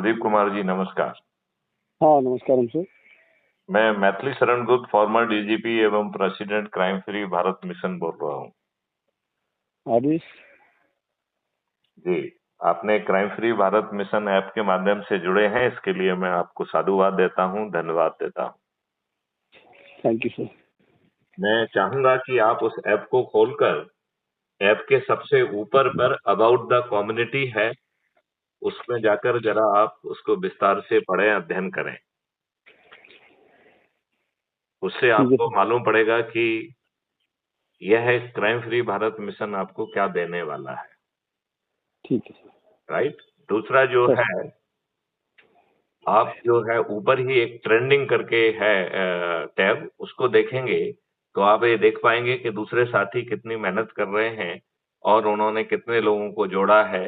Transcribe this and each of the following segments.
प्रदीप कुमार जी नमस्कार। हाँ नमस्कार सर। मैं मैथिली शरण गुप्त, फॉर्मर डीजीपी एवं president crime free Bharat mission बोल रहा हूँ। आदिश जी, आपने crime free Bharat mission app के माध्यम से जुड़े हैं, इसके लिए मैं आपको साधुवाद देता हूँ, धन्यवाद देता हूँ। Thank you sir. मैं चाहूंगा कि आप उस ऐप को खोलकर ऐप के सबसे ऊपर पर अबाउट द कम्युनिटी है, उसमें जाकर जरा आप उसको विस्तार से पढ़ें, अध्ययन करें। उससे ठीक है आपको सर। मालूम पड़ेगा कि यह क्राइम फ्री भारत मिशन आपको क्या देने वाला है। ठीक है सर। राइट। दूसरा जो सर है, आप जो है ऊपर ही एक ट्रेंडिंग करके है टैब, उसको देखेंगे तो आप ये देख पाएंगे कि दूसरे साथी कितनी मेहनत कर रहे हैं और उन्होंने कितने लोगों को जोड़ा है।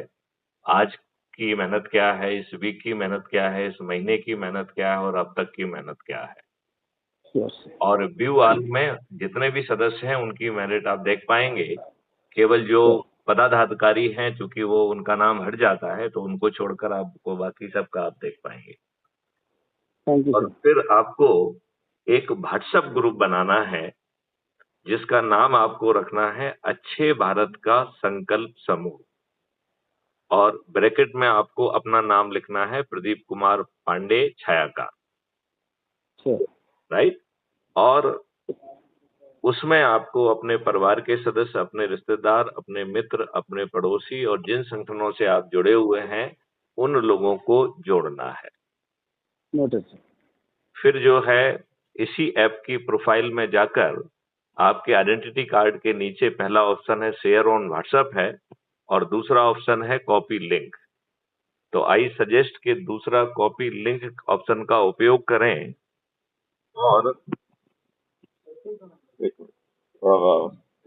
आज की मेहनत क्या है, इस वीक की मेहनत क्या है, इस महीने की मेहनत क्या है और अब तक की मेहनत क्या है। यस और व्यू आल में जितने भी सदस्य हैं उनकी मेरिट आप देख पाएंगे। केवल जो सर। पदाधिकारी हैं, चूंकि वो उनका नाम हट जाता है तो उनको छोड़कर आपको बाकी सबका आप देख पाएंगे। थैंक यू और सर। फिर आपको एक व्हाट्सएप ग्रुप बनाना है जिसका नाम आपको रखना है अच्छे भारत का संकल्प समूह, और ब्रैकेट में आपको अपना नाम लिखना है प्रदीप कुमार पांडे छायाकार। Sir right. और उसमें आपको अपने परिवार के सदस्य, अपने रिश्तेदार, अपने मित्र, अपने पड़ोसी और जिन संगठनों से आप जुड़े हुए हैं उन लोगों को जोड़ना है। Noted sir. फिर जो है इसी ऐप की प्रोफाइल में जाकर आपके आइडेंटिटी कार्ड के नीचे पहला ऑप्शन है शेयर ऑन व्हाट्सएप है और दूसरा ऑप्शन है कॉपी लिंक। तो आई सजेस्ट कि दूसरा कॉपी लिंक ऑप्शन का उपयोग करें और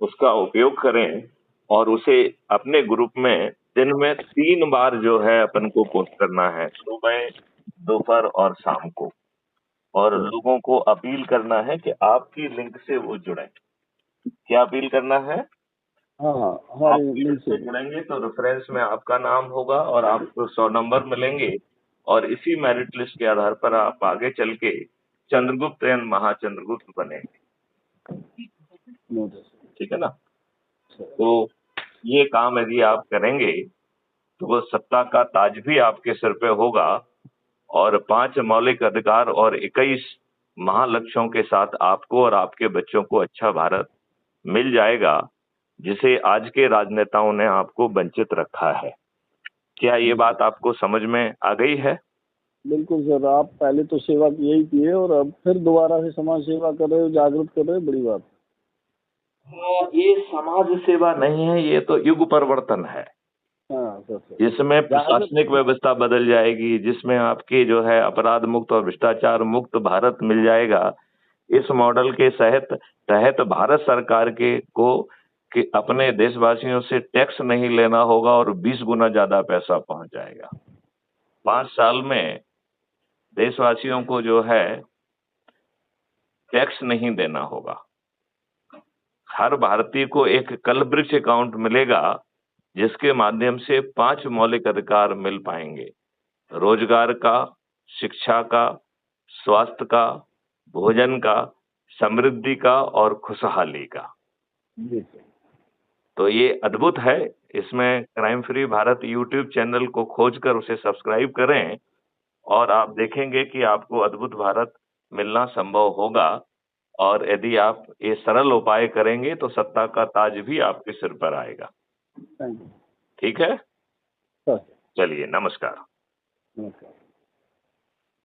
उसका उपयोग करें और उसे अपने ग्रुप में दिन में 3 बार जो है अपन को पोस्ट करना है, सुबह, दोपहर और शाम को। और लोगों को अपील करना है कि आपकी लिंक से वो जुड़े। क्या अपील करना है? हाँ हाँ हमारे आप लिंक से से। जुड़ेंगे तो रेफरेंस में आपका नाम होगा और आपको 100 नंबर मिलेंगे और इसी मेरिट लिस्ट के आधार पर आप आगे चल के चंद्रगुप्त एंड महाचंद्रगुप्त बनेंगे। Noted sir. ठीक है ना? तो ये काम यदि आप करेंगे तो वो सत्ता का ताज भी आपके सिर पे होगा और 5 मौलिक अधिकार और 21 महालक्ष्यों के साथ आपको और आपके बच्चों को अच्छा भारत मिल जाएगा, जिसे आज के राजनेताओं ने आपको वंचित रखा है। क्या ये बात आपको समझ में आ गई है? बिल्कुल सर। आप पहले तो सेवा यही किए और अब फिर दोबारा से समाज सेवा कर रहे हो, जागरूक कर रहे हो, बड़ी बात। ये समाज सेवा नहीं है, ये तो युग परिवर्तन है हाँ सर सर। जिसमें प्रशासनिक व्यवस्था बदल जाएगी, जिसमें आपके जो है अपराध मुक्त और भ्रष्टाचार मुक्त भारत मिल जाएगा। इस मॉडल के तहत भारत सरकार के को कि अपने देशवासियों से टैक्स नहीं लेना होगा और 20 गुना ज्यादा पैसा पहुंच जाएगा। 5 साल में देशवासियों को जो है टैक्स नहीं देना होगा। हर भारतीय को एक कलवृक्ष अकाउंट मिलेगा जिसके माध्यम से 5 मौलिक अधिकार मिल पाएंगे: रोजगार का, शिक्षा का, स्वास्थ्य का, भोजन का, समृद्धि का और खुशहाली का। जी सर। तो ये अद्भुत है। इसमें crime free Bharat YouTube channel को खोजकर उसे सब्सक्राइब करें और आप देखेंगे कि आपको अद्भुत भारत मिलना संभव होगा। और यदि आप ये सरल उपाय करेंगे तो सत्ता का ताज भी आपके सिर पर आएगा। थैंक यू ठीक है? सर। चलिए, नमस्कार। नमस्कार।